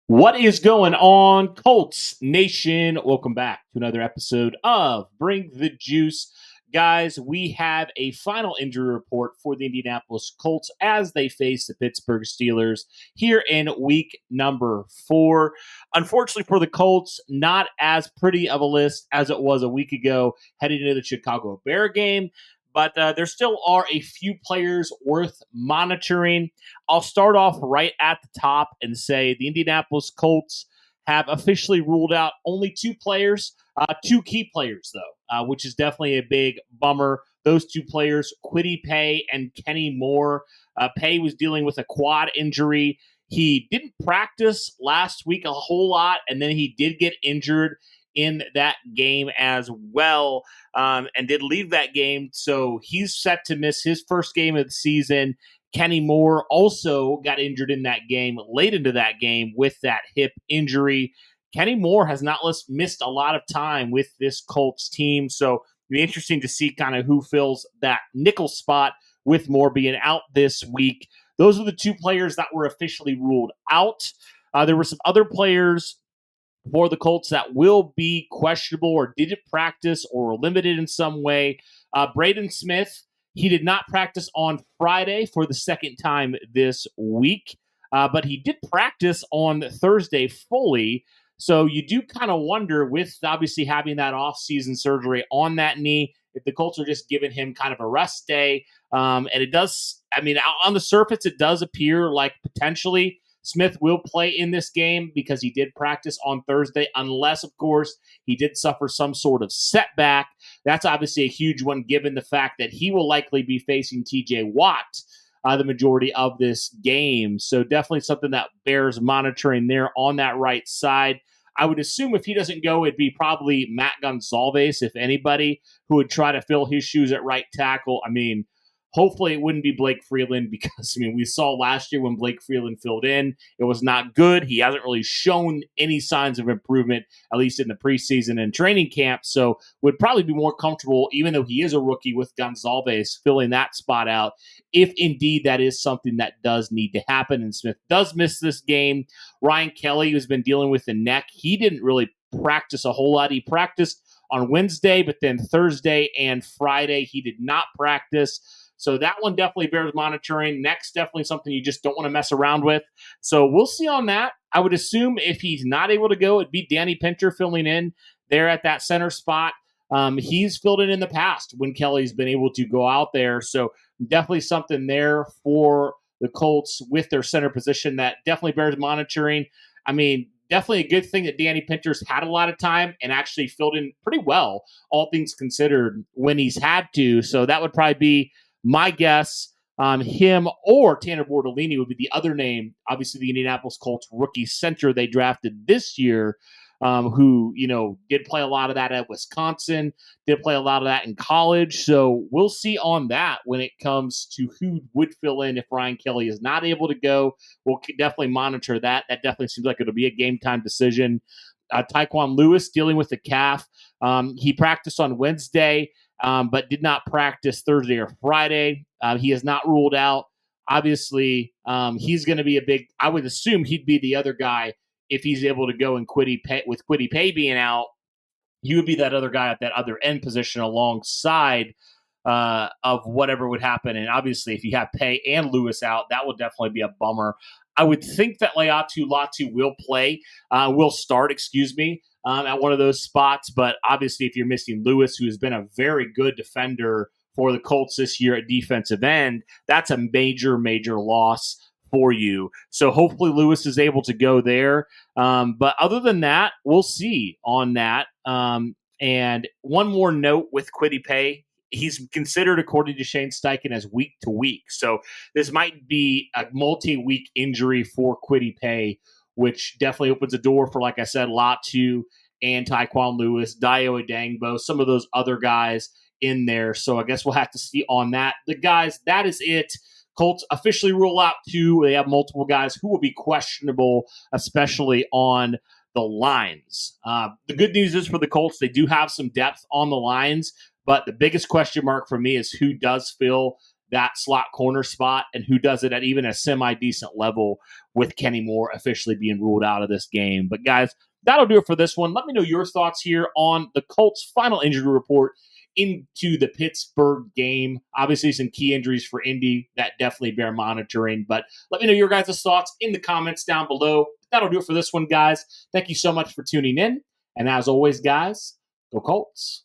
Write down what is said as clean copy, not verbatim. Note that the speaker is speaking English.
What is going on, Colts Nation? Welcome back to another episode of Bring the Juice. Guys, we have a final injury report for the Indianapolis Colts as they face the Pittsburgh Steelers here in week number 4. Unfortunately for the Colts, not as pretty of a list as it was a week ago heading into the Chicago Bear game. But there still are a few players worth monitoring. I'll start off right at the top and say the Indianapolis Colts have officially ruled out only 2 players, 2 key players, though, which is definitely a big bummer. Those 2 players, Kwity Paye and Kenny Moore. Paye was dealing with a quad injury. He didn't practice last week a whole lot, and then he did get injured in that game as well, and did leave that game. So he's set to miss his first game of the season. Kenny Moore also got injured in that game, late into that game with that hip injury. Kenny Moore has not missed a lot of time with this Colts team. So it'll be interesting to see kind of who fills that nickel spot with Moore being out this week. Those are the 2 players that were officially ruled out. There were some other players for the Colts that will be questionable or didn't practice or limited in some way. Braden Smith, he did not practice on Friday for the second time this week, but he did practice on Thursday fully. So you do kind of wonder, with obviously having that off-season surgery on that knee, if the Colts are just giving him kind of a rest day. And it does, on the surface, it does appear like potentially Smith will play in this game because he did practice on Thursday, unless, of course, he did suffer some sort of setback. That's obviously a huge one, given the fact that he will likely be facing TJ Watt the majority of this game. So definitely something that bears monitoring there on that right side. I would assume if he doesn't go, it'd be probably Matt Gonsalves, if anybody, who would try to fill his shoes at right tackle. Hopefully it wouldn't be Blake Freeland because, we saw last year when Blake Freeland filled in, it was not good. He hasn't really shown any signs of improvement, at least in the preseason and training camp. So would probably be more comfortable, even though he is a rookie, with Gonsalves filling that spot out, if indeed that is something that does need to happen. And Smith does miss this game. Ryan Kelly, who's been dealing with the neck, he didn't really practice a whole lot. He practiced on Wednesday, but then Thursday and Friday he did not practice. So that one definitely bears monitoring. Next, definitely something you just don't want to mess around with. So we'll see on that. I would assume if he's not able to go, it'd be Danny Pinter filling in there at that center spot. He's filled in the past when Kelly's been able to go out there. So definitely something there for the Colts with their center position that definitely bears monitoring. Definitely a good thing that Danny Pinter's had a lot of time and actually filled in pretty well, all things considered, when he's had to. So that would probably be my guess. Him or Tanner Bortolini would be the other name. Obviously, the Indianapolis Colts rookie center they drafted this year, who, did play a lot of that at Wisconsin, did play a lot of that in college. So we'll see on that when it comes to who would fill in if Ryan Kelly is not able to go. We'll definitely monitor that. That definitely seems like it'll be a game time decision. Tyquan Lewis dealing with the calf. He practiced on Wednesday, but did not practice Thursday or Friday. He is not ruled out. Obviously, he's going to be I would assume he'd be the other guy if he's able to go and with Kwity Paye being out. He would be that other guy at that other end position alongside of whatever would happen. And obviously, if you have Paye and Lewis out, that would definitely be a bummer. I would think that Latu will start, at one of those spots. But obviously, if you're missing Lewis, who has been a very good defender for the Colts this year at defensive end, that's a major, major loss for you. So hopefully Lewis is able to go there. But other than that, we'll see on that. And one more note with Kwity Paye. He's considered, according to Shane Steichen, as week to week. So this might be a multi-week injury for Kwity Paye, which definitely opens a door for, like I said, Latu and Tyquan Lewis, Dio Adangbo, some of those other guys in there. So I guess we'll have to see on that. The guys, that is it. Colts officially rule out 2. They have multiple guys who will be questionable, especially on the lines. The good news is for the Colts, they do have some depth on the lines, but the biggest question mark for me is who does fill that slot corner spot and who does it at even a semi-decent level with Kenny Moore officially being ruled out of this game. But guys, that'll do it for this one. Let me know your thoughts here on the Colts' final injury report into the Pittsburgh game. Obviously, some key injuries for Indy that definitely bear monitoring. But let me know your guys' thoughts in the comments down below. That'll do it for this one, guys. Thank you so much for tuning in. And as always, guys, go Colts.